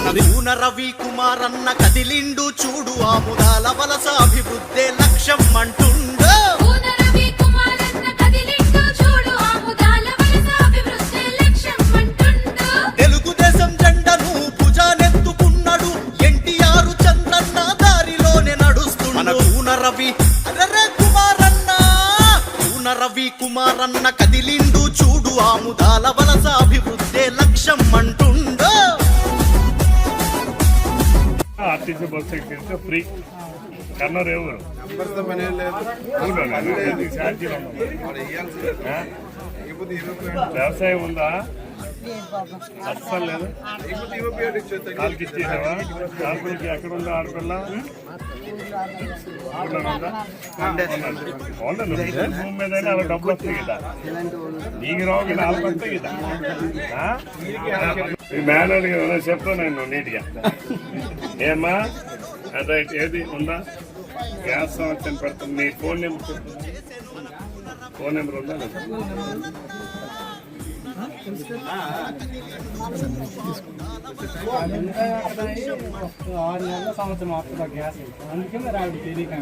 కూన రవి కుమార్ అన్న కదిలిండు చూడు ఆముదాల వలస అభివృద్ధే లక్ష్యం అంటుండు. తెలుగుదేశం జెండను భుజానెత్తుకున్నాడు ఎన్టీఆర్ చంద్రన్న దారిలోనే నడుస్తున్నాడు. మన కూన రవి కుమార్ అన్న కదిలిండు చూడు ఆముదాల వలస అభివృద్ధే లక్ష్యం అంటుండు. ఆర్టీసీ బస్సు ఎక్కితే ఫ్రీ కన్నర్ ఎవరు వ్యవసాయం ఉందా? అస్సలు లేదు. కాలుకి ఇచ్చేసావా? కాల్పులకి ఎక్కడ ఉందా ఆడపిల్ల? భూమి మీద అలా డబ్బులు వస్తాయి కదా, నీకు రావు కదా, వాళ్ళకి వస్తాయి కదా. మేనేజ్ చెప్తాను నేను నీట్గా. ఏమ్మా రైట్, ఏది ఉందా? గ్యాస్ సంవత్సరం పెడతాను. నీ ఫోన్ నెంబర్ ఉందా? 6 నెలల సంవత్సరం ఆపుతా గ్యాస్, అందుకే మరి ఆవిడ తెలియక